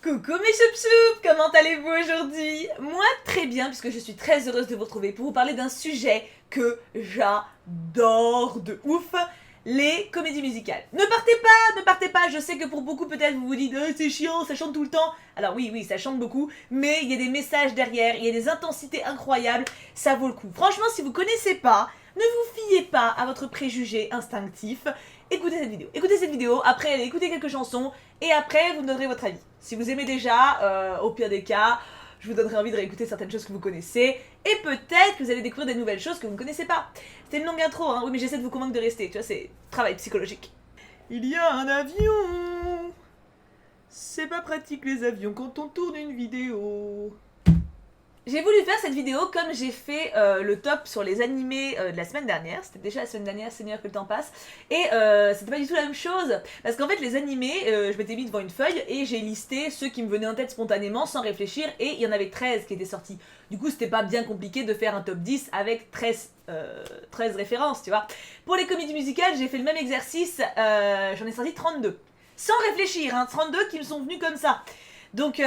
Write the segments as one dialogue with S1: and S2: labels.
S1: Coucou mes choup-choup, comment allez-vous aujourd'hui? Moi très bien puisque je suis très heureuse de vous retrouver pour vous parler d'un sujet que j'adore de ouf, les comédies musicales. Ne partez pas, je sais que pour beaucoup peut-être vous vous dites c'est chiant, ça chante tout le temps. Alors oui, ça chante beaucoup, mais il y a des messages derrière, il y a des intensités incroyables, ça vaut le coup. Franchement, si vous connaissez pas, ne vous fiez pas à votre préjugé instinctif. Écoutez cette vidéo, après allez écouter quelques chansons, et après vous me donnerez votre avis. Si vous aimez déjà, au pire des cas, je vous donnerai envie de réécouter certaines choses que vous connaissez, et peut-être que vous allez découvrir des nouvelles choses que vous ne connaissez pas. C'était une longue intro, hein, oui mais j'essaie de vous convaincre de rester, tu vois, c'est travail psychologique. Il y a un avion. C'est pas pratique les avions quand on tourne une vidéo. J'ai voulu faire cette vidéo comme j'ai fait le top sur les animés de la semaine dernière. C'était déjà la semaine dernière, Seigneur que le temps passe. Et c'était pas du tout la même chose. Parce qu'en fait, les animés, je m'étais mis devant une feuille et j'ai listé ceux qui me venaient en tête spontanément sans réfléchir. Et il y en avait 13 qui étaient sortis. Du coup, c'était pas bien compliqué de faire un top 10 avec 13 références, tu vois. Pour les comédies musicales, j'ai fait le même exercice. J'en ai sorti 32. Sans réfléchir, hein, 32 qui me sont venus comme ça. Donc,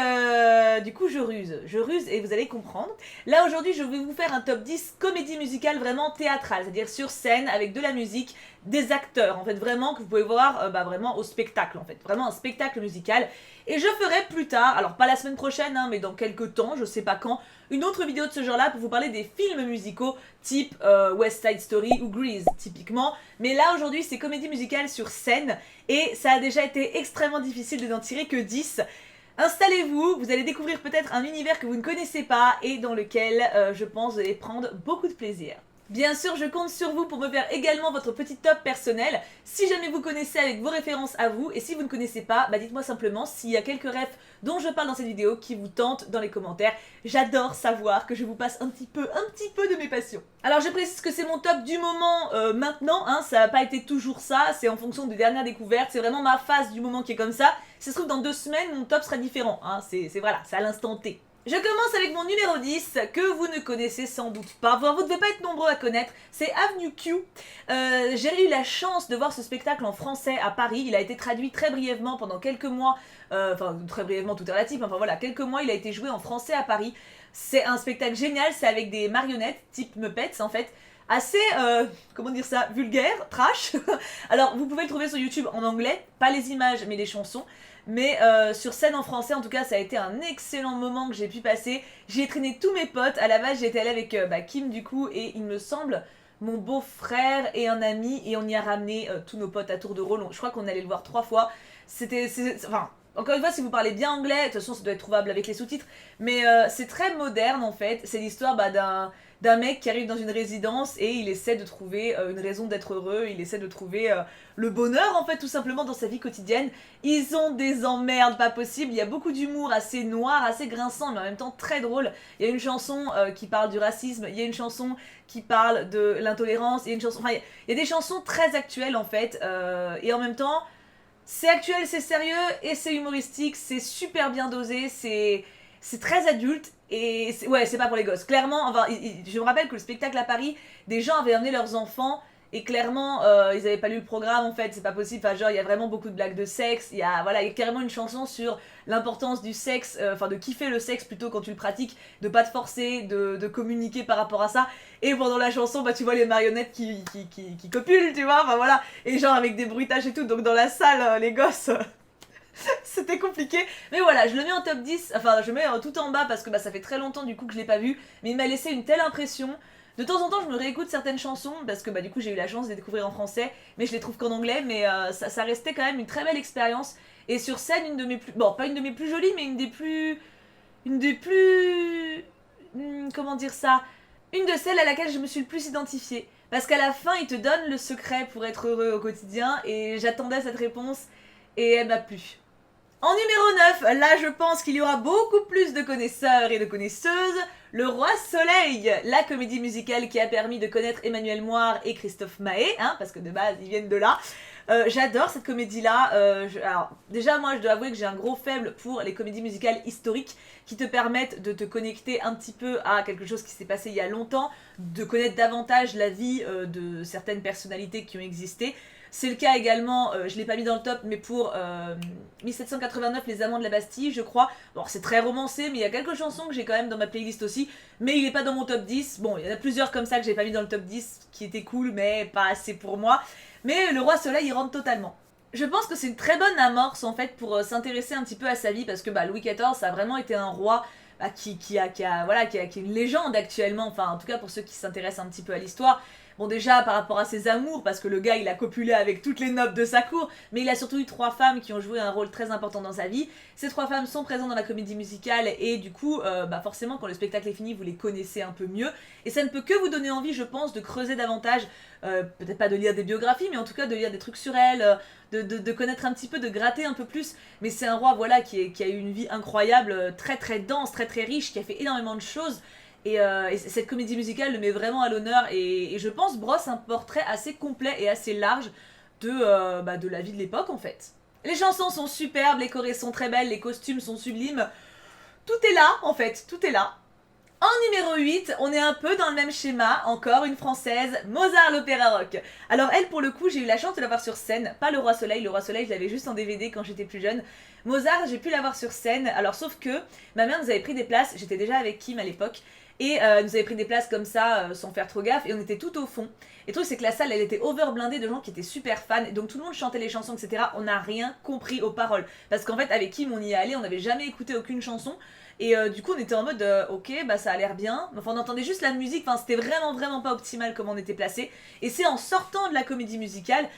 S1: du coup, je ruse et vous allez comprendre. Là, aujourd'hui, je vais vous faire un top 10 comédie musicale vraiment théâtrale, c'est-à-dire sur scène, avec de la musique, des acteurs, en fait, vraiment, que vous pouvez voir vraiment au spectacle, en fait. Vraiment un spectacle musical. Et je ferai plus tard, alors pas la semaine prochaine, hein, mais dans quelques temps, je sais pas quand, une autre vidéo de ce genre-là pour vous parler des films musicaux, type West Side Story ou Grease, typiquement. Mais là, aujourd'hui, c'est comédie musicale sur scène, et ça a déjà été extrêmement difficile de n'en tirer que 10. Installez-vous, vous allez découvrir peut-être un univers que vous ne connaissez pas et dans lequel je pense vous allez prendre beaucoup de plaisir. Bien sûr, je compte sur vous pour me faire également votre petit top personnel, si jamais vous connaissez avec vos références à vous, et si vous ne connaissez pas, dites-moi simplement s'il y a quelques refs dont je parle dans cette vidéo qui vous tentent dans les commentaires. J'adore savoir que je vous passe un petit peu de mes passions. Alors je précise que c'est mon top du moment maintenant, hein, ça n'a pas été toujours ça, c'est en fonction des dernières découvertes, c'est vraiment ma phase du moment qui est comme ça. Ça se trouve dans 2 semaines, mon top sera différent, hein, c'est voilà, c'est à l'instant T. Je commence avec mon numéro 10, que vous ne connaissez sans doute pas, voire vous ne devez pas être nombreux à connaître, c'est Avenue Q. J'ai eu la chance de voir ce spectacle en français à Paris, il a été traduit très brièvement pendant quelques mois, enfin très brièvement tout est relatif, enfin voilà, quelques mois il a été joué en français à Paris. C'est un spectacle génial, c'est avec des marionnettes, type Muppets en fait, assez, comment dire ça, vulgaire, trash. Alors vous pouvez le trouver sur YouTube en anglais, pas les images mais les chansons. Mais sur scène en français, en tout cas, ça a été un excellent moment que j'ai pu passer. J'y ai traîné tous mes potes. À la base, j'étais allée avec Kim, du coup, et il me semble mon beau-frère et un ami, et on y a ramené tous nos potes à tour de rôle. Je crois qu'on allait le voir 3 fois. Enfin, encore une fois, si vous parlez bien anglais, de toute façon, ça doit être trouvable avec les sous-titres. Mais c'est très moderne, en fait. C'est l'histoire d'un mec qui arrive dans une résidence et il essaie de trouver une raison d'être heureux, il essaie de trouver le bonheur en fait tout simplement dans sa vie quotidienne. Ils ont des emmerdes pas possibles, il y a beaucoup d'humour assez noir, assez grinçant mais en même temps très drôle. Il y a une chanson qui parle du racisme, il y a une chanson qui parle de l'intolérance, il y a une chanson, enfin il y a des chansons très actuelles en fait et en même temps c'est actuel, c'est sérieux et c'est humoristique, c'est super bien dosé, c'est très adulte et ouais, c'est pas pour les gosses. Clairement, enfin, je me rappelle que le spectacle à Paris, des gens avaient amené leurs enfants et clairement, ils avaient pas lu le programme en fait, c'est pas possible. Enfin, genre, il y a vraiment beaucoup de blagues de sexe. Il y a carrément une chanson sur l'importance du sexe, enfin de kiffer le sexe plutôt quand tu le pratiques, de pas te forcer, de communiquer par rapport à ça. Et pendant la chanson, tu vois les marionnettes qui copulent, tu vois, enfin voilà. Et genre avec des bruitages et tout, donc dans la salle, les gosses. C'était compliqué, mais voilà, je le mets en top 10, enfin je le mets tout en bas parce que ça fait très longtemps du coup que je l'ai pas vu, mais il m'a laissé une telle impression. De temps en temps je me réécoute certaines chansons parce que du coup j'ai eu la chance de les découvrir en français, mais je les trouve qu'en anglais, mais ça restait quand même une très belle expérience. Et sur scène, une de mes plus, bon pas une de mes plus jolies, mais une des plus, comment dire ça, une de celles à laquelle je me suis le plus identifiée. Parce qu'à la fin il te donne le secret pour être heureux au quotidien, et j'attendais cette réponse, et elle m'a plu. En numéro 9, là je pense qu'il y aura beaucoup plus de connaisseurs et de connaisseuses, Le Roi Soleil, la comédie musicale qui a permis de connaître Emmanuel Moir et Christophe Maé, hein, parce que de base ils viennent de là. J'adore cette comédie-là. Alors déjà moi je dois avouer que j'ai un gros faible pour les comédies musicales historiques qui te permettent de te connecter un petit peu à quelque chose qui s'est passé il y a longtemps, de connaître davantage la vie de certaines personnalités qui ont existé. C'est le cas également, je l'ai pas mis dans le top, mais pour 1789, Les Amants de la Bastille, je crois. Bon, c'est très romancé, mais il y a quelques chansons que j'ai quand même dans ma playlist aussi, mais il est pas dans mon top 10. Bon, il y en a plusieurs comme ça que j'ai pas mis dans le top 10, qui étaient cool, mais pas assez pour moi. Mais Le Roi Soleil, il rentre totalement. Je pense que c'est une très bonne amorce en fait pour s'intéresser un petit peu à sa vie, parce que Louis XIV, ça a vraiment été un roi qui est une légende actuellement, enfin en tout cas pour ceux qui s'intéressent un petit peu à l'histoire. Bon, déjà par rapport à ses amours, parce que le gars il a copulé avec toutes les nobles de sa cour, mais il a surtout eu 3 femmes qui ont joué un rôle très important dans sa vie. Ces 3 femmes sont présentes dans la comédie musicale et du coup, forcément quand le spectacle est fini, vous les connaissez un peu mieux. Et ça ne peut que vous donner envie, je pense, de creuser davantage, peut-être pas de lire des biographies, mais en tout cas de lire des trucs sur elle, de connaître un petit peu, de gratter un peu plus. Mais c'est un roi voilà qui a eu une vie incroyable, très très dense, très très riche, qui a fait énormément de choses. Et cette comédie musicale le met vraiment à l'honneur et je pense brosse un portrait assez complet et assez large de la vie de l'époque en fait. Les chansons sont superbes, les chorés sont très belles, les costumes sont sublimes. Tout est là en fait, tout est là. En numéro 8, on est un peu dans le même schéma, encore une française, Mozart l'opéra rock. Alors elle pour le coup j'ai eu la chance de la voir sur scène, pas Le Roi Soleil je l'avais juste en DVD quand j'étais plus jeune. Mozart j'ai pu la voir sur scène, alors sauf que ma mère nous avait pris des places, j'étais déjà avec Kim à l'époque, et nous avait pris des places comme ça sans faire trop gaffe et on était tout au fond. Et le truc c'est que la salle elle était overblindée de gens qui étaient super fans, et donc tout le monde chantait les chansons etc. On n'a rien compris aux paroles, parce qu'en fait avec Kim on y est allé, on n'avait jamais écouté aucune chanson. Et du coup on était en mode ok ça a l'air bien, enfin on entendait juste la musique, enfin c'était vraiment pas optimal comment on était placé. Et c'est en sortant de la comédie musicale,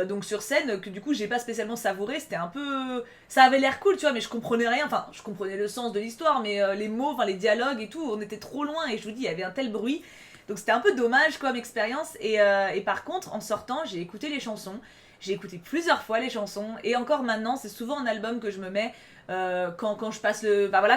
S1: donc sur scène, que du coup j'ai pas spécialement savouré, c'était un peu... Ça avait l'air cool tu vois, mais je comprenais rien, enfin je comprenais le sens de l'histoire, mais les mots, enfin les dialogues et tout, on était trop loin et je vous dis il y avait un tel bruit. Donc c'était un peu dommage comme expérience et par contre en sortant j'ai écouté les chansons. J'ai écouté plusieurs fois les chansons et encore maintenant c'est souvent un album que je me mets quand je passe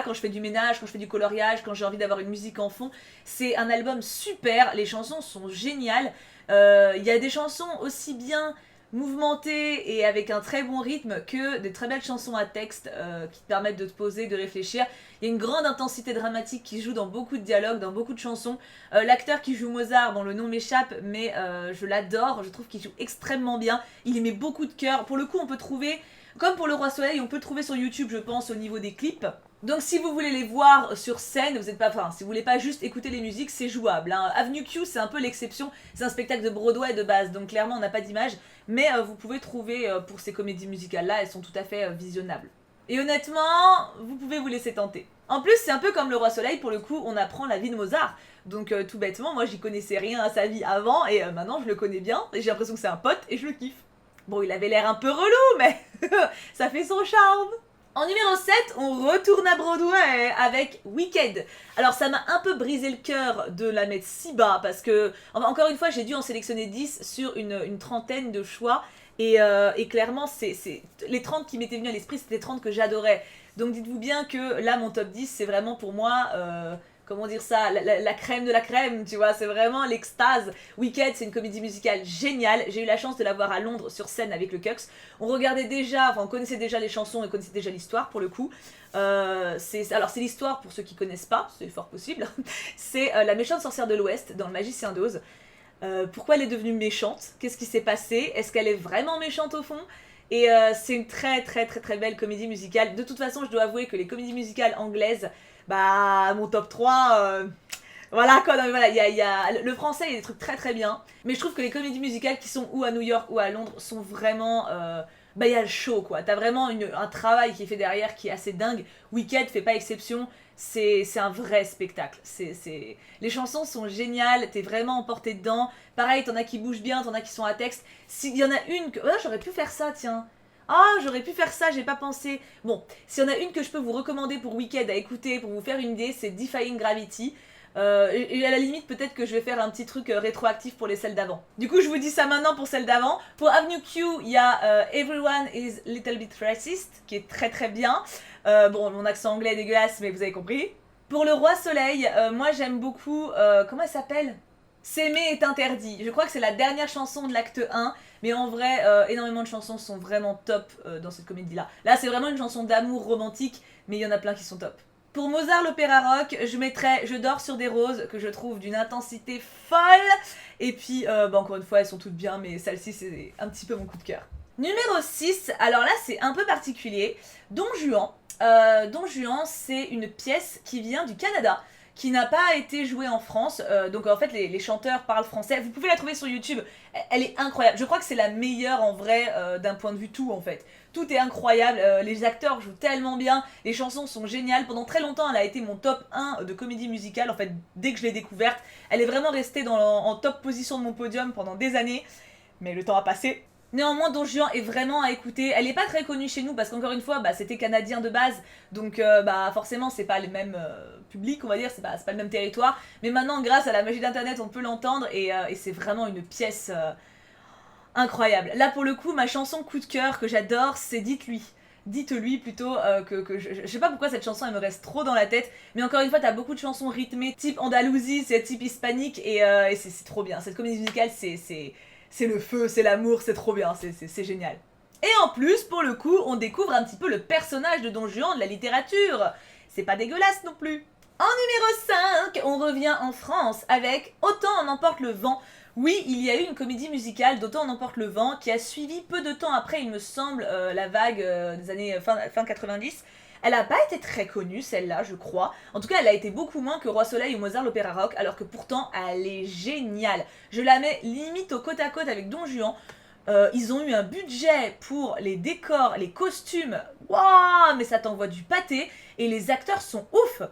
S1: quand je fais du ménage, quand je fais du coloriage, quand j'ai envie d'avoir une musique en fond. C'est un album super, les chansons sont géniales. Il y a des chansons aussi bien mouvementées et avec un très bon rythme que des très belles chansons à texte qui te permettent de te poser, de réfléchir. Il y a une grande intensité dramatique qui joue dans beaucoup de dialogues, dans beaucoup de chansons. L'acteur qui joue Mozart, bon le nom m'échappe, mais je l'adore, je trouve qu'il joue extrêmement bien. Il y met beaucoup de cœur. Pour le coup, on peut trouver, comme pour Le Roi Soleil, on peut le trouver sur YouTube, je pense, au niveau des clips. Donc si vous voulez les voir sur scène, vous êtes pas, si vous voulez pas juste écouter les musiques, c'est jouable. Hein. Avenue Q, c'est un peu l'exception, c'est un spectacle de Broadway de base, donc clairement on n'a pas d'image, mais vous pouvez trouver pour ces comédies musicales-là, elles sont tout à fait visionnables. Et honnêtement, vous pouvez vous laisser tenter. En plus, c'est un peu comme Le Roi Soleil, pour le coup, on apprend la vie de Mozart. Donc tout bêtement, moi j'y connaissais rien à sa vie avant, et maintenant je le connais bien, et j'ai l'impression que c'est un pote, et je le kiffe. Bon, il avait l'air un peu relou, mais ça fait son charme. En numéro 7, on retourne à Broadway avec Wicked. Alors ça m'a un peu brisé le cœur de la mettre si bas, parce que, encore une fois, j'ai dû en sélectionner 10 sur une trentaine de choix, et clairement, les 30 qui m'étaient venus à l'esprit, c'était les 30 que j'adorais. Donc dites-vous bien que là, mon top 10, c'est vraiment pour moi... comment dire ça, la crème de la crème, tu vois, c'est vraiment l'extase. Wicked, c'est une comédie musicale géniale. J'ai eu la chance de la voir à Londres sur scène avec le Cux. On regardait déjà, on connaissait déjà les chansons et connaissait déjà l'histoire pour le coup. Alors c'est l'histoire pour ceux qui connaissent pas, c'est fort possible. C'est la méchante sorcière de l'Ouest dans Le Magicien d'Oz. Pourquoi elle est devenue méchante? Qu'est-ce qui s'est passé? Est-ce qu'elle est vraiment méchante au fond? Et c'est une très belle comédie musicale. De toute façon, je dois avouer que les comédies musicales anglaises, mon top 3, voilà quoi, voilà, le français il y a des trucs très bien, mais je trouve que les comédies musicales qui sont ou à New York ou à Londres sont vraiment, il y a le show quoi, t'as vraiment un travail qui est fait derrière qui est assez dingue. Wicked fait pas exception, c'est un vrai spectacle, les chansons sont géniales, t'es vraiment emporté dedans, pareil t'en as qui bougent bien, t'en as qui sont à texte, s'il y en a une que, j'aurais pu faire ça tiens. J'aurais pu faire ça, j'ai pas pensé. Bon, s'il y en a une que je peux vous recommander pour Wicked à écouter, pour vous faire une idée, c'est Defying Gravity. Et à la limite, peut-être que je vais faire un petit truc rétroactif pour les celles d'avant. Du coup, je vous dis ça maintenant pour celles d'avant. Pour Avenue Q, il y a Everyone is Little Bit Racist, qui est très bien. Bon, mon accent anglais est dégueulasse, mais vous avez compris. Pour Le Roi Soleil, moi j'aime beaucoup... comment elle s'appelle ? S'aimer est interdit. Je crois que c'est la dernière chanson de l'acte 1. Mais en vrai, énormément de chansons sont vraiment top dans cette comédie-là. Là, c'est vraiment une chanson d'amour romantique, mais il y en a plein qui sont top. Pour Mozart l'opéra rock, je mettrais Je dors sur des roses, que je trouve d'une intensité folle. Et puis, encore une fois, elles sont toutes bien, mais celle-ci, c'est un petit peu mon coup de cœur. Numéro 6, alors là, c'est un peu particulier. Don Juan. Don Juan, c'est une pièce qui vient du Canada, qui n'a pas été jouée en France. Donc en fait, les chanteurs parlent français. Vous pouvez la trouver sur YouTube. Elle est incroyable. Je crois que c'est la meilleure en vrai d'un point de vue tout en fait. Tout est incroyable. Les acteurs jouent tellement bien. Les chansons sont géniales. Pendant très longtemps, elle a été mon top 1 de comédie musicale. En fait, dès que je l'ai découverte, elle est vraiment restée en top position de mon podium pendant des années. Mais le temps a passé. Néanmoins, Don Juan est vraiment à écouter. Elle est pas très connue chez nous parce qu'encore une fois, c'était canadien de base, donc forcément c'est pas le même public, on va dire, c'est pas le même territoire. Mais maintenant, grâce à la magie d'internet, on peut l'entendre et c'est vraiment une pièce incroyable. Là pour le coup, ma chanson coup de cœur que j'adore, c'est Dites-lui. Dites-lui plutôt que je sais pas pourquoi cette chanson elle me reste trop dans la tête, mais encore une fois t'as beaucoup de chansons rythmées type Andalousie, c'est type hispanique et c'est trop bien. Cette comédie musicale c'est le feu, c'est l'amour, c'est trop bien, c'est génial. Et en plus, pour le coup, on découvre un petit peu le personnage de Don Juan de la littérature. C'est pas dégueulasse non plus. En numéro 5, on revient en France avec Autant en emporte le vent. Oui, il y a eu une comédie musicale d'Autant en emporte le vent qui a suivi peu de temps après, il me semble, la vague des années fin 90. Elle n'a pas été très connue, celle-là, je crois. En tout cas, elle a été beaucoup moins que Roi Soleil ou Mozart l'opéra rock, alors que pourtant, elle est géniale. Je la mets limite au côte à côte avec Don Juan. Ils ont eu un budget pour les décors, les costumes. Waouh, mais ça t'envoie du pâté. Et les acteurs sont ouf.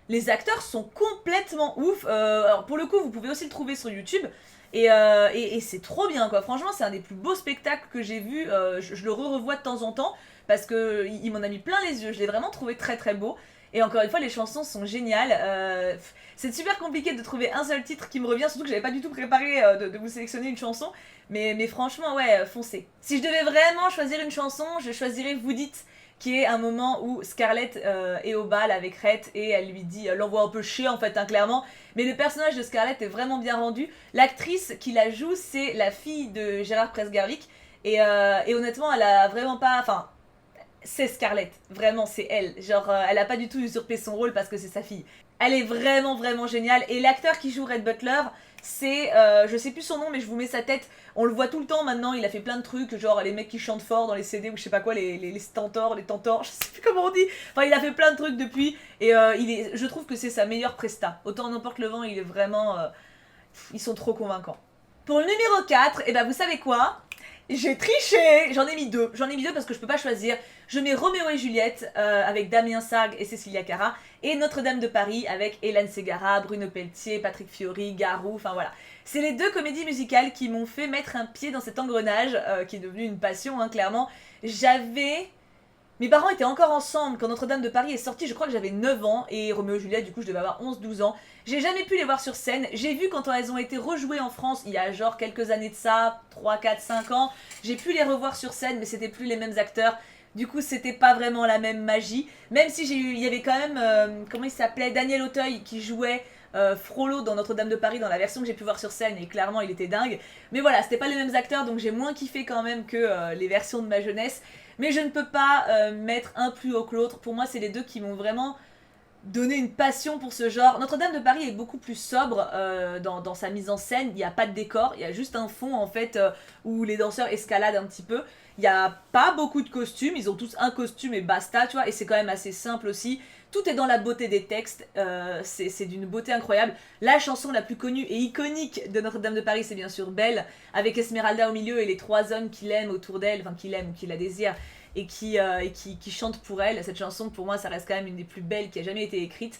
S1: Les acteurs sont complètement ouf. Alors pour le coup, vous pouvez aussi le trouver sur YouTube. Et c'est trop bien quoi. Franchement, c'est un des plus beaux spectacles que j'ai vu. Je le revois de temps en temps parce que il m'en a mis plein les yeux. Je l'ai vraiment trouvé très très beau. Et encore une fois, les chansons sont géniales. C'est super compliqué de trouver un seul titre qui me revient, surtout que j'avais pas du tout préparé de vous sélectionner une chanson. Mais franchement, ouais, foncez. Si je devais vraiment choisir une chanson, je choisirais Vous dites, qui est un moment où Scarlett est au bal avec Rhett et elle lui dit, elle l'envoie un peu chier en fait, clairement. Mais le personnage de Scarlett est vraiment bien rendu. L'actrice qui la joue, c'est la fille de Gérard Presgarlic. Et honnêtement, elle a vraiment pas... Enfin, c'est Scarlett, vraiment c'est elle. Genre, elle a pas du tout usurpé son rôle parce que c'est sa fille. Elle est vraiment vraiment géniale. Et l'acteur qui joue Red Butler, c'est, je sais plus son nom mais je vous mets sa tête. On le voit tout le temps maintenant, il a fait plein de trucs, genre les mecs qui chantent fort dans les CD ou je sais pas quoi, les stentors, les tentors, je sais plus comment on dit. Enfin il a fait plein de trucs depuis et je trouve que c'est sa meilleure presta. Autant en emporte le vent, il est vraiment... ils sont trop convaincants. Pour le numéro 4, et vous savez quoi ? J'ai triché. J'en ai mis deux parce que je peux pas choisir. Je mets Roméo et Juliette avec Damien Sargue et Cécilia Cara et Notre-Dame de Paris avec Hélène Ségara, Bruno Pelletier, Patrick Fiori, Garou, enfin voilà. C'est les deux comédies musicales qui m'ont fait mettre un pied dans cet engrenage qui est devenu une passion, clairement. Mes parents étaient encore ensemble quand Notre-Dame de Paris est sortie, je crois que j'avais 9 ans, et Roméo et Juliette, du coup, je devais avoir 11-12 ans. J'ai jamais pu les voir sur scène, j'ai vu quand elles ont été rejouées en France, il y a genre quelques années de ça, 3, 4, 5 ans, j'ai pu les revoir sur scène, mais c'était plus les mêmes acteurs. Du coup, c'était pas vraiment la même magie, même si il y avait quand même, comment il s'appelait, Daniel Auteuil qui jouait Frollo dans Notre-Dame de Paris dans la version que j'ai pu voir sur scène et clairement il était dingue. Mais voilà, c'était pas les mêmes acteurs donc j'ai moins kiffé quand même que les versions de ma jeunesse. Mais je ne peux pas mettre un plus haut que l'autre. Pour moi, c'est les deux qui m'ont vraiment donné une passion pour ce genre. Notre-Dame de Paris est beaucoup plus sobre dans sa mise en scène. Il n'y a pas de décor, il y a juste un fond en fait où les danseurs escaladent un petit peu. Il n'y a pas beaucoup de costumes, ils ont tous un costume et basta, tu vois, et c'est quand même assez simple aussi. Tout est dans la beauté des textes, c'est d'une beauté incroyable. La chanson la plus connue et iconique de Notre-Dame de Paris, c'est bien sûr Belle, avec Esmeralda au milieu et les trois hommes qui l'aiment autour d'elle, enfin qui l'aiment ou qui la désirent, et qui chantent pour elle. Cette chanson, pour moi, ça reste quand même une des plus belles qui a jamais été écrite.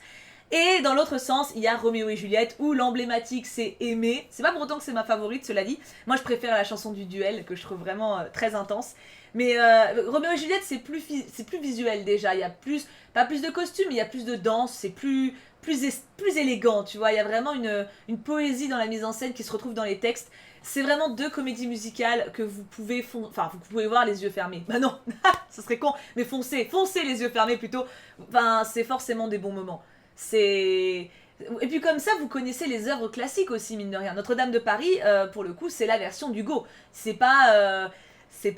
S1: Et dans l'autre sens, il y a Roméo et Juliette, où l'emblématique c'est Aimer. C'est pas pour autant que c'est ma favorite, cela dit. Moi, je préfère la chanson du duel, que je trouve vraiment très intense. Mais Roméo et Juliette, c'est plus visuel déjà. Il y a pas plus de costumes, il y a plus de danse. C'est plus élégant, tu vois. Il y a vraiment une poésie dans la mise en scène qui se retrouve dans les textes. C'est vraiment deux comédies musicales que vous pouvez voir les yeux fermés. Bah non, ce serait con, mais foncez les yeux fermés plutôt. Enfin, c'est forcément des bons moments. Et puis comme ça, vous connaissez les œuvres classiques aussi, mine de rien. Notre-Dame de Paris, pour le coup, c'est la version d'Hugo. C'est pas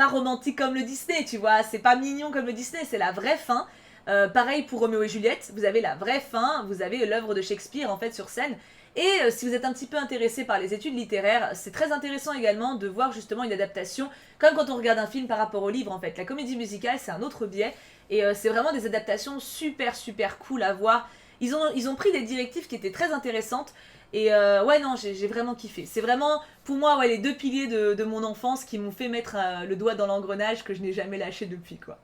S1: romantique comme le Disney, tu vois. C'est pas mignon comme le Disney, c'est la vraie fin. Pareil pour Roméo et Juliette, vous avez la vraie fin, vous avez l'œuvre de Shakespeare en fait sur scène. Et si vous êtes un petit peu intéressé par les études littéraires, c'est très intéressant également de voir justement une adaptation, comme quand on regarde un film par rapport au livre en fait. La comédie musicale c'est un autre biais, et c'est vraiment des adaptations super super cool à voir. Ils ont pris des directives qui étaient très intéressantes, et ouais non, j'ai vraiment kiffé. C'est vraiment, pour moi, ouais, les deux piliers de mon enfance qui m'ont fait mettre le doigt dans l'engrenage que je n'ai jamais lâché depuis quoi.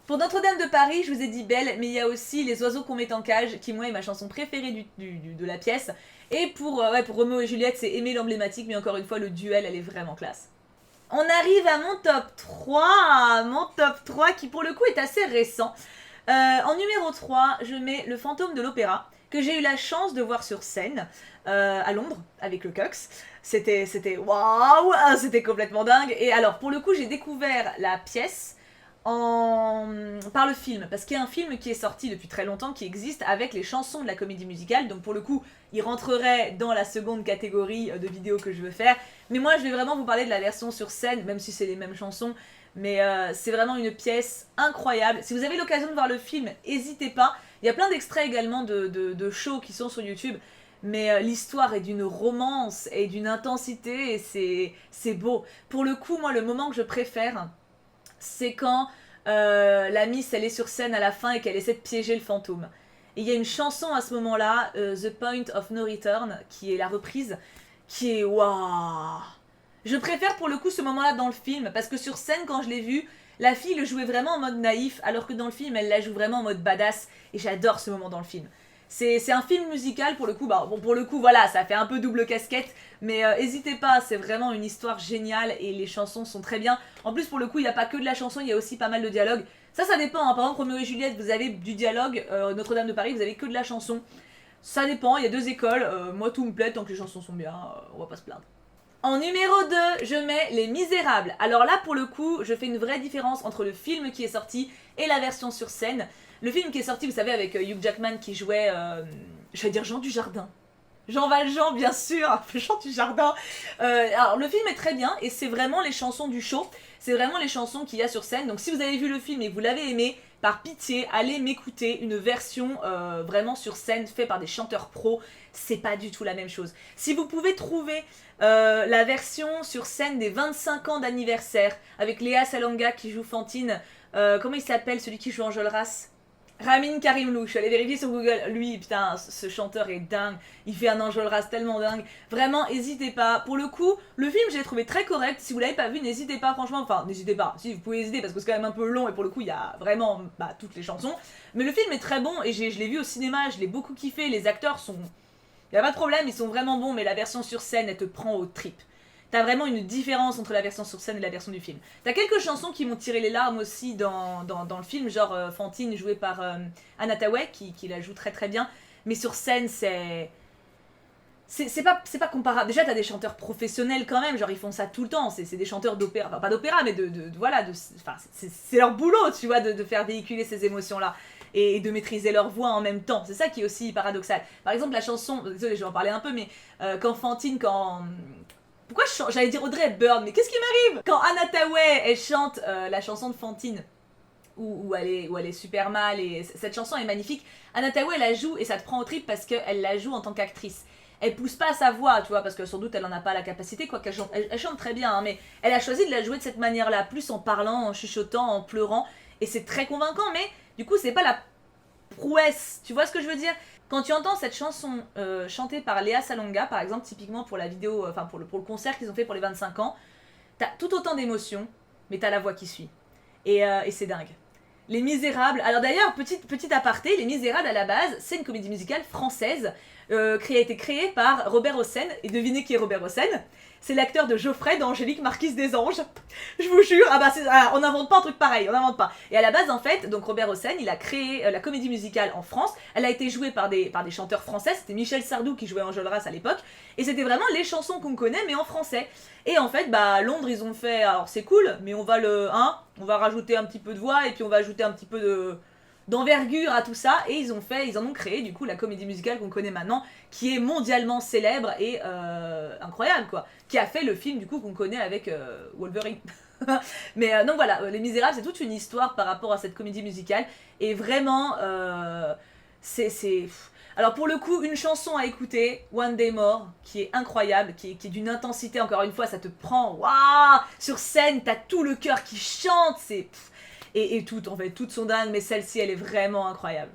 S1: Pour Notre-Dame de Paris, je vous ai dit Belle, mais il y a aussi Les oiseaux qu'on met en cage, qui moi est ma chanson préférée de la pièce. Et pour Roméo et Juliette, c'est Aimer l'emblématique, mais encore une fois, le duel, elle est vraiment classe. On arrive à mon top 3 qui pour le coup est assez récent. En numéro 3, je mets Le fantôme de l'opéra, que j'ai eu la chance de voir sur scène, à Londres, avec le Cox. C'était waouh, c'était complètement dingue. Et alors, pour le coup, j'ai découvert la pièce par le film, parce qu'il y a un film qui est sorti depuis très longtemps, qui existe avec les chansons de la comédie musicale, donc pour le coup, il rentrerait dans la seconde catégorie de vidéos que je veux faire, mais moi je vais vraiment vous parler de la version sur scène, même si c'est les mêmes chansons, mais c'est vraiment une pièce incroyable. Si vous avez l'occasion de voir le film, n'hésitez pas, il y a plein d'extraits également de shows qui sont sur YouTube, mais l'histoire est d'une romance et d'une intensité, et c'est beau. Pour le coup, moi le moment que je préfère, c'est quand la Miss elle est sur scène à la fin et qu'elle essaie de piéger le fantôme. Et il y a une chanson à ce moment-là, The Point of No Return, qui est la reprise, qui est waouh. Je préfère pour le coup ce moment-là dans le film, parce que sur scène quand je l'ai vue, la fille le jouait vraiment en mode naïf, alors que dans le film elle la joue vraiment en mode badass, et j'adore ce moment dans le film. C'est un film musical pour le coup, bah, bon pour le coup voilà, ça fait un peu double casquette, mais n'hésitez pas, c'est vraiment une histoire géniale et les chansons sont très bien. En plus pour le coup il n'y a pas que de la chanson, il y a aussi pas mal de dialogues. Ça dépend, hein. Par exemple Roméo et Juliette vous avez du dialogue, Notre-Dame de Paris vous avez que de la chanson. Ça dépend, il y a deux écoles, moi tout me plaît tant que les chansons sont bien, on va pas se plaindre. En numéro 2, je mets Les Misérables. Alors là, pour le coup, je fais une vraie différence entre le film qui est sorti et la version sur scène. Le film qui est sorti, vous savez, avec Hugh Jackman qui jouait, je vais dire Jean Dujardin. Jean Valjean, bien sûr, Jean Dujardin. Alors, le film est très bien et c'est vraiment les chansons du show. C'est vraiment les chansons qu'il y a sur scène. Donc, si vous avez vu le film et que vous l'avez aimé, par pitié, allez m'écouter une version vraiment sur scène faite par des chanteurs pros. C'est pas du tout la même chose. Si vous pouvez trouver la version sur scène des 25 ans d'anniversaire avec Léa Salonga qui joue Fantine, comment il s'appelle celui qui joue Enjolras? Ramin Karimloo, je suis allée vérifier sur Google, lui, putain, ce chanteur est dingue, il fait un Enjolras tellement dingue, vraiment, n'hésitez pas, pour le coup, le film, je l'ai trouvé très correct, si vous l'avez pas vu, n'hésitez pas, franchement, enfin, n'hésitez pas, si vous pouvez hésiter, parce que c'est quand même un peu long, et pour le coup, il y a vraiment, toutes les chansons, mais le film est très bon, et je l'ai vu au cinéma, je l'ai beaucoup kiffé, les acteurs sont, il y a pas de problème, ils sont vraiment bons, mais la version sur scène, elle te prend aux tripes. T'as vraiment une différence entre la version sur scène et la version du film. T'as quelques chansons qui m'ont tiré les larmes aussi dans le film, genre Fantine jouée par Anna Tawai, qui la joue très très bien. Mais sur scène, c'est pas comparable. Déjà, t'as des chanteurs professionnels quand même, genre ils font ça tout le temps. C'est des chanteurs d'opéra, enfin pas d'opéra, mais voilà, c'est leur boulot, tu vois, de faire véhiculer ces émotions-là. Et de maîtriser leur voix en même temps. C'est ça qui est aussi paradoxal. Par exemple, la chanson, désolé, je vais en parler un peu, mais quand Fantine, pourquoi j'allais dire Audrey Hepburn, mais qu'est-ce qui m'arrive? Quand Anna Tawai, elle chante la chanson de Fantine, où elle est super mal, et cette chanson est magnifique, Anna Tawai, elle la joue, et ça te prend au trip parce qu'elle la joue en tant qu'actrice. Elle pousse pas sa voix, tu vois, parce que sans doute elle en a pas la capacité, quoi qu'elle chante, elle chante très bien, hein, mais elle a choisi de la jouer de cette manière-là, plus en parlant, en chuchotant, en pleurant, et c'est très convaincant, mais du coup c'est pas la prouesse, tu vois ce que je veux dire? Quand tu entends cette chanson chantée par Léa Salonga, par exemple, typiquement pour la vidéo, enfin pour le concert qu'ils ont fait pour les 25 ans, t'as tout autant d'émotions, mais t'as la voix qui suit. Et c'est dingue. Les Misérables, alors d'ailleurs, petit aparté, Les Misérables à la base, c'est une comédie musicale française qui a été créée par Robert Hossein, et devinez qui est Robert Hossein? C'est l'acteur de Geoffrey dans Angélique Marquise des Anges. Je vous jure, on n'invente pas un truc pareil, on n'invente pas. Et à la base, en fait, donc Robert Hossein, il a créé la comédie musicale en France. Elle a été jouée par des chanteurs français. C'était Michel Sardou qui jouait Enjolras à l'époque. Et c'était vraiment les chansons qu'on connaît, mais en français. Et en fait, Londres, ils ont fait, alors c'est cool, mais on va rajouter un petit peu de voix, et puis on va ajouter un petit peu d'envergure à tout ça, et ils en ont créé du coup la comédie musicale qu'on connaît maintenant, qui est mondialement célèbre et incroyable quoi, qui a fait le film du coup qu'on connaît avec Wolverine. Mais donc voilà, Les Misérables, c'est toute une histoire par rapport à cette comédie musicale. Et vraiment, c'est... Alors pour le coup, une chanson à écouter, One Day More, qui est incroyable, qui est d'une intensité, encore une fois, ça te prend, waouh, sur scène, t'as tout le cœur qui chante, c'est... Et tout, en fait, toutes sont dingues, mais celle-ci, elle est vraiment incroyable.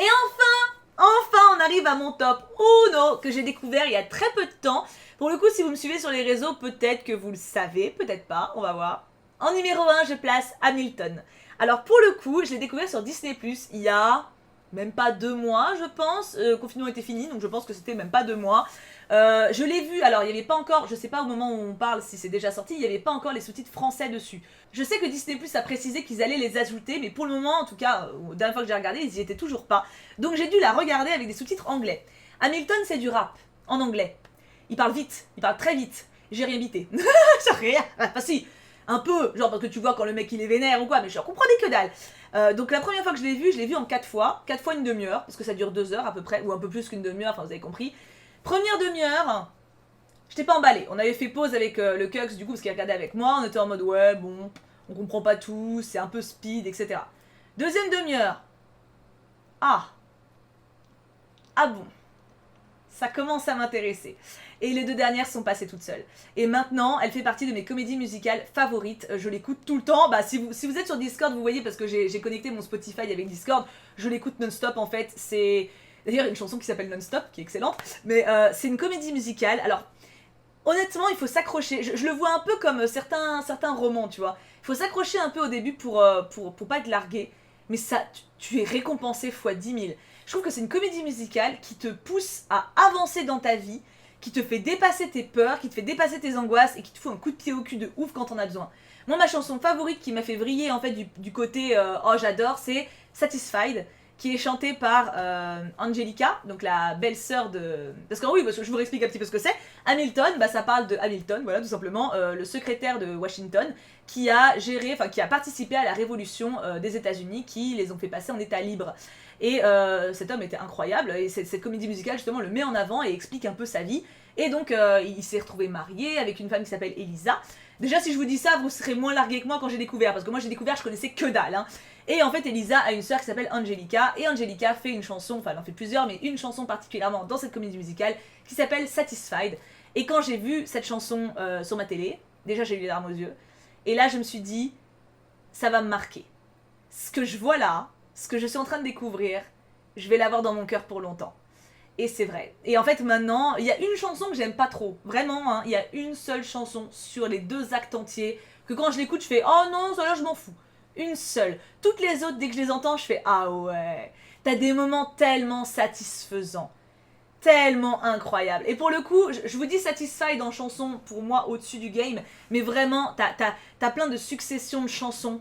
S1: Et enfin, on arrive à mon top Uno, que j'ai découvert il y a très peu de temps. Pour le coup, si vous me suivez sur les réseaux, peut-être que vous le savez, peut-être pas, on va voir. En numéro 1, je place Hamilton. Alors pour le coup, je l'ai découvert sur Disney+, il y a même pas 2 mois, je pense. Le confinement était fini, donc je pense que c'était même pas 2 mois. Je l'ai vu, alors il n'y avait pas encore, je sais pas au moment où on parle si c'est déjà sorti, il n'y avait pas encore les sous-titres français dessus. Je sais que Disney Plus a précisé qu'ils allaient les ajouter, mais pour le moment, en tout cas, la dernière fois que j'ai regardé, ils y étaient toujours pas. Donc j'ai dû la regarder avec des sous-titres anglais. Hamilton, c'est du rap, en anglais. Il parle vite, il parle très vite. J'ai rien bité. J'ai rien. Enfin si, un peu, genre parce que tu vois quand le mec il est vénère ou quoi, mais je comprenais que dalle. Donc la première fois que je l'ai vu en 4 fois une demi-heure, parce que ça dure 2 heures à peu près, ou un peu plus qu'une demi-heure, enfin vous avez compris. Première demi-heure, j'étais pas emballée. On avait fait pause avec le Cux du coup, parce qu'il regardait avec moi, on était en mode ouais, bon, on comprend pas tout, c'est un peu speed, etc. Deuxième demi-heure, ah bon, ça commence à m'intéresser. Et les 2 dernières sont passées toutes seules. Et maintenant, elle fait partie de mes comédies musicales favorites. Je l'écoute tout le temps. Bah, si vous êtes sur Discord, vous voyez, parce que j'ai connecté mon Spotify avec Discord, je l'écoute non-stop en fait. C'est d'ailleurs une chanson qui s'appelle Non-Stop, qui est excellente. Mais c'est une comédie musicale. Alors, honnêtement, il faut s'accrocher. Je le vois un peu comme certains romans, tu vois. Il faut s'accrocher un peu au début pour pas être largué. Mais ça, tu es récompensé fois 10 000. Je trouve que c'est une comédie musicale qui te pousse à avancer dans ta vie, qui te fait dépasser tes peurs, qui te fait dépasser tes angoisses et qui te fout un coup de pied au cul de ouf quand on a besoin. Moi, ma chanson favorite qui m'a fait vriller en fait du côté oh j'adore, c'est Satisfied, qui est chantée par Angelica, donc la belle-sœur de... Parce que oui, parce que je vous explique un petit peu ce que c'est. Hamilton, bah ça parle de Hamilton, voilà tout simplement, le secrétaire de Washington, qui a géré, enfin qui a participé à la révolution des États-Unis, qui les ont fait passer en état libre. Et cet homme était incroyable, et cette comédie musicale justement le met en avant et explique un peu sa vie. Et donc il s'est retrouvé marié avec une femme qui s'appelle Elisa. Déjà si je vous dis ça, vous serez moins largué que moi quand j'ai découvert, parce que moi j'ai découvert, je connaissais que dalle. Hein. Et en fait Elisa a une sœur qui s'appelle Angelica, et Angelica fait une chanson, enfin elle en fait plusieurs, mais une chanson particulièrement dans cette comédie musicale qui s'appelle Satisfied. Et quand j'ai vu cette chanson sur ma télé, déjà j'ai eu les larmes aux yeux, et là je me suis dit, ça va me marquer. Ce que je vois là, ce que je suis en train de découvrir, je vais l'avoir dans mon cœur pour longtemps. Et c'est vrai. Et en fait maintenant, il y a une chanson que j'aime pas trop. Vraiment, hein, il y a une seule chanson sur les 2 actes entiers que quand je l'écoute, je fais oh non, celle-là je m'en fous. Une seule. Toutes les autres, dès que je les entends, je fais ah ouais. T'as des moments tellement satisfaisants. Tellement incroyables. Et pour le coup, je vous dis Satisfied en chanson, pour moi, au-dessus du game. Mais vraiment, t'as plein de successions de chansons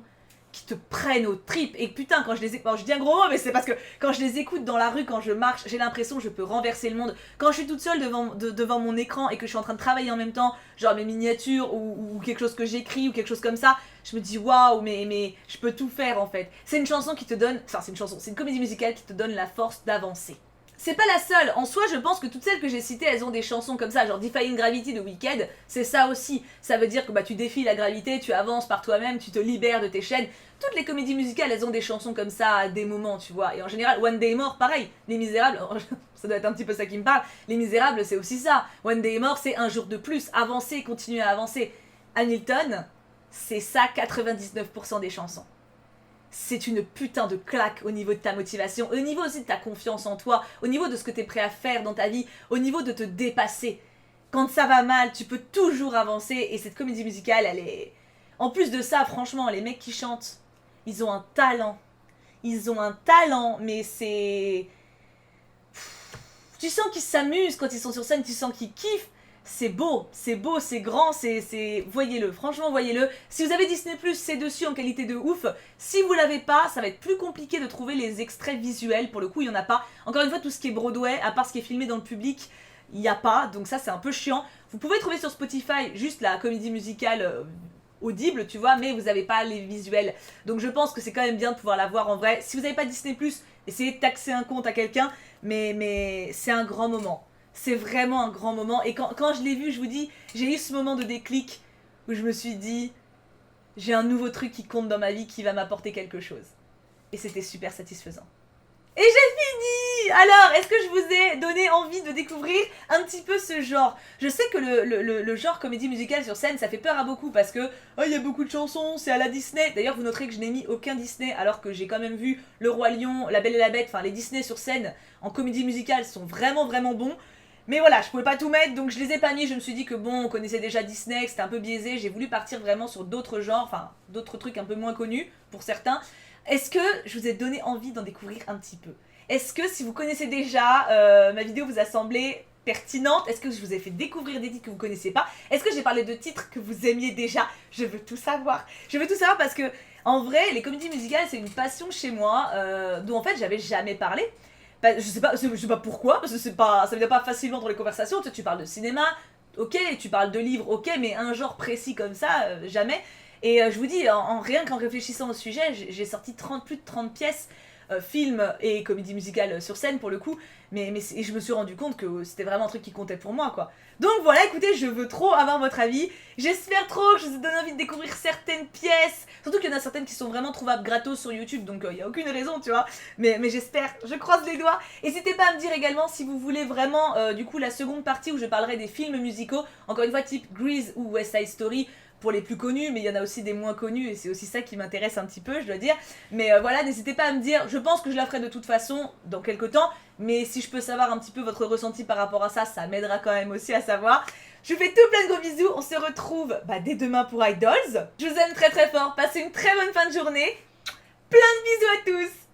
S1: qui te prennent aux tripes. Et putain, quand je les écoute, bon, je dis un gros mot, mais c'est parce que quand je les écoute dans la rue, quand je marche, j'ai l'impression que je peux renverser le monde. Quand je suis toute seule devant mon écran et que je suis en train de travailler en même temps, genre mes miniatures ou quelque chose que j'écris ou quelque chose comme ça, je me dis waouh, mais je peux tout faire en fait. C'est une chanson qui te donne, enfin c'est une comédie musicale qui te donne la force d'avancer. C'est pas la seule, en soi je pense que toutes celles que j'ai citées elles ont des chansons comme ça, genre Defying Gravity de Wicked, c'est ça aussi, ça veut dire que bah, tu défies la gravité, tu avances par toi-même, tu te libères de tes chaînes, toutes les comédies musicales elles ont des chansons comme ça à des moments tu vois, et en général One Day More pareil, Les Misérables, ça doit être un petit peu ça qui me parle, Les Misérables c'est aussi ça, One Day More c'est un jour de plus, avancer, continuer à avancer, Hamilton c'est ça 99% des chansons. C'est une putain de claque au niveau de ta motivation, au niveau aussi de ta confiance en toi, au niveau de ce que t'es prêt à faire dans ta vie, au niveau de te dépasser. Quand ça va mal, tu peux toujours avancer et cette comédie musicale, elle est... En plus de ça, franchement, les mecs qui chantent, ils ont un talent. Ils ont un talent, mais c'est... Tu sens qu'ils s'amusent quand ils sont sur scène, tu sens qu'ils kiffent. C'est beau, c'est grand, c'est... Voyez-le, franchement voyez-le. Si vous avez Disney+, c'est dessus en qualité de ouf. Si vous l'avez pas, ça va être plus compliqué de trouver les extraits visuels. Pour le coup, il y en a pas. Encore une fois, tout ce qui est Broadway, à part ce qui est filmé dans le public, il n'y a pas. Donc ça, c'est un peu chiant. Vous pouvez trouver sur Spotify juste la comédie musicale audible, tu vois, mais vous n'avez pas les visuels. Donc je pense que c'est quand même bien de pouvoir la voir en vrai. Si vous n'avez pas Disney+, essayez de taxer un compte à quelqu'un, mais c'est un grand moment. C'est vraiment un grand moment. Et quand je l'ai vu, je vous dis, j'ai eu ce moment de déclic où je me suis dit, j'ai un nouveau truc qui compte dans ma vie qui va m'apporter quelque chose. Et c'était super satisfaisant. Et j'ai fini! Alors, est-ce que je vous ai donné envie de découvrir un petit peu ce genre? Je sais que le genre comédie musicale sur scène, ça fait peur à beaucoup parce que il y a beaucoup de chansons, c'est à la Disney. D'ailleurs, vous noterez que je n'ai mis aucun Disney alors que j'ai quand même vu Le Roi Lion, La Belle et la Bête, enfin les Disney sur scène en comédie musicale sont vraiment vraiment bons. Mais voilà, je pouvais pas tout mettre, donc je les ai pas mis, je me suis dit que bon, on connaissait déjà Disney, que c'était un peu biaisé, j'ai voulu partir vraiment sur d'autres genres, enfin d'autres trucs un peu moins connus pour certains. Est-ce que je vous ai donné envie d'en découvrir un petit peu? Est-ce que si vous connaissez déjà, ma vidéo vous a semblé pertinente? Est-ce que je vous ai fait découvrir des titres que vous connaissez pas? Est-ce que j'ai parlé de titres que vous aimiez déjà? Je veux tout savoir. Je veux tout savoir parce que, en vrai, les comédies musicales, c'est une passion chez moi, dont en fait j'avais jamais parlé. Bah, je sais pas pourquoi, parce que ça vient pas facilement dans les conversations. Tu parles de cinéma, ok, tu parles de livres, ok, mais un genre précis comme ça, jamais. Et je vous dis, rien qu'en réfléchissant au sujet, j'ai sorti plus de 30 pièces, films et comédie musicale sur scène pour le coup, et je me suis rendu compte que c'était vraiment un truc qui comptait pour moi, quoi. Donc voilà, écoutez, je veux trop avoir votre avis. J'espère trop que je vous ai donné envie de découvrir certaines pièces. Surtout qu'il y en a certaines qui sont vraiment trouvables gratos sur YouTube, donc il n'y a aucune raison, tu vois. Mais j'espère, je croise les doigts. N'hésitez pas à me dire également si vous voulez vraiment, du coup, la seconde partie où je parlerai des films musicaux. Encore une fois, type Grease ou West Side Story, pour les plus connus, mais il y en a aussi des moins connus, et c'est aussi ça qui m'intéresse un petit peu, je dois dire. Mais voilà, n'hésitez pas à me dire, je pense que je la ferai de toute façon, dans quelques temps, mais si je peux savoir un petit peu votre ressenti par rapport à ça, ça m'aidera quand même aussi à savoir. Je vous fais tout plein de gros bisous, on se retrouve dès demain pour Idols. Je vous aime très très fort, passez une très bonne fin de journée. Plein de bisous à tous.